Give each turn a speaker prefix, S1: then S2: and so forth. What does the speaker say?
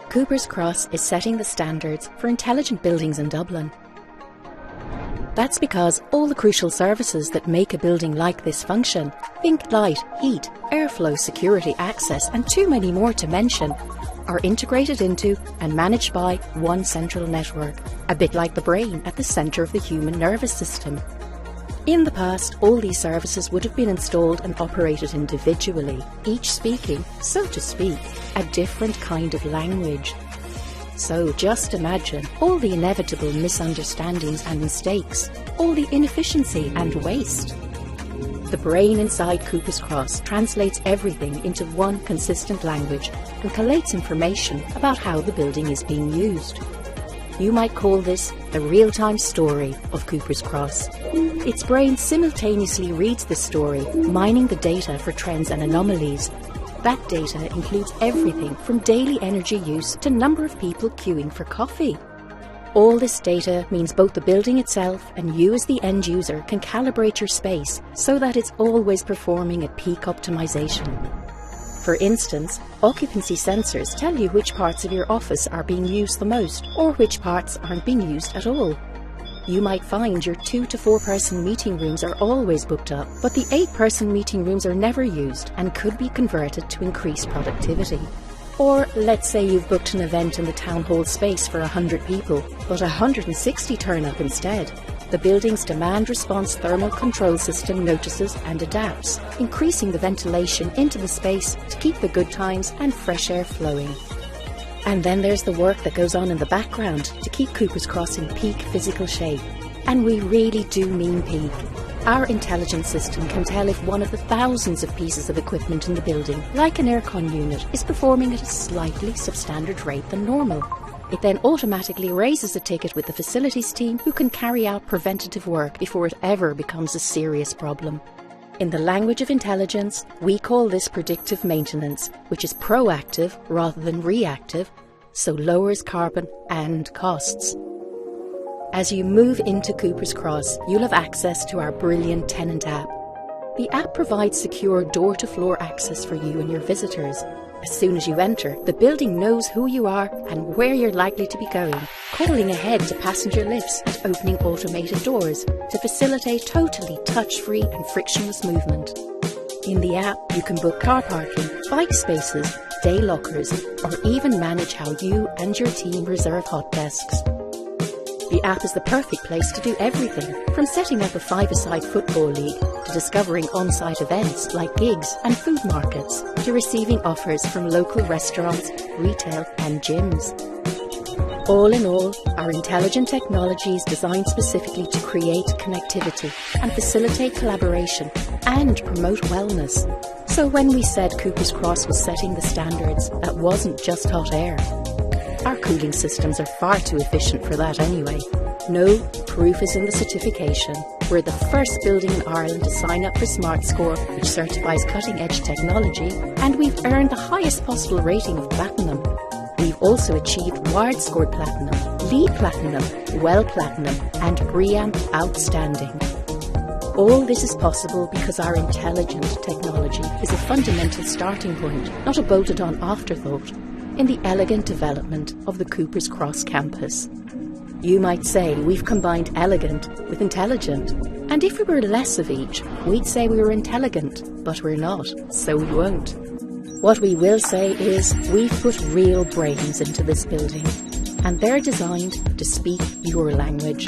S1: Cooper's Cross is setting the standards for intelligent buildings in Dublin. That's because all the crucial services that make a building like this function, think light, heat, airflow, security, access, and too many more to mention, are integrated into and managed by one central network, a bit like the brain at the centre of the human nervous system. In the past, all these services would have been installed and operated individually, each speaking, so to speak, a different kind of language. So just imagine all the inevitable misunderstandings and mistakes, all the inefficiency and waste. The brain inside Cooper's Cross translates everything into one consistent language and collates information about how the building is being used. You might call this the real-time story of Cooper's Cross. Its brain simultaneously reads the story, mining the data for trends and anomalies. That data includes everything from daily energy use to number of people queuing for coffee. All this data means both the building itself and you as the end user can calibrate your space so that it's always performing at peak optimization. For instance, occupancy sensors tell you which parts of your office are being used the most or which parts aren't being used at all. You might find your 2 to 4 person meeting rooms are always booked up, but the 8 person meeting rooms are never used and could be converted to increase productivity. Or let's say you've booked an event in the town hall space for 100 people, but 160 turn up instead. The building's demand response thermal control system notices and adapts, increasing the ventilation into the space to keep the good times and fresh air flowing. And then there's the work that goes on in the background to keep Cooper's Cross in peak physical shape. And we really do mean peak. Our intelligence system can tell if one of the thousands of pieces of equipment in the building, like an aircon unit, is performing at a slightly substandard rate than normal. It then automatically raises a ticket with the facilities team who can carry out preventative work before it ever becomes a serious problem. In the language of intelligence, we call this predictive maintenance, which is proactive rather than reactive, so lowers carbon and costs. As you move into Cooper's Cross, you'll have access to our brilliant tenant app. The app provides secure door-to-floor access for you and your visitors. As soon as you enter, the building knows who you are and where you're likely to be going, calling ahead to passenger lifts and opening automated doors to facilitate totally touch-free and frictionless movement. In the app, you can book car parking, bike spaces, day lockers, or even manage how you and your team reserve hot desks. The app is the perfect place to do everything, from setting up a five-a-side football league, to discovering on-site events like gigs and food markets, to receiving offers from local restaurants, retail and gyms. All in all, our intelligent technology is designed specifically to create connectivity and facilitate collaboration and promote wellness. So when we said Cooper's Cross was setting the standards, that wasn't just hot air. Our cooling systems are far too efficient for that anyway. No, proof is in the certification. We're the first building in Ireland to sign up for SmartScore, which certifies cutting-edge technology, and we've earned the highest possible rating of Platinum. We've also achieved WiredScore Platinum, LEED Platinum, WELL Platinum, and BREEAM Outstanding. All this is possible because our intelligent technology is a fundamental starting point, not a bolted-on afterthought, in the elegant development of the Cooper's Cross campus. You might say we've combined elegant with intelligent, and if we were less of each, we'd say we were intelligent, but we're not, so we won't. What we will say is we've put real brains into this building, and they're designed to speak your language.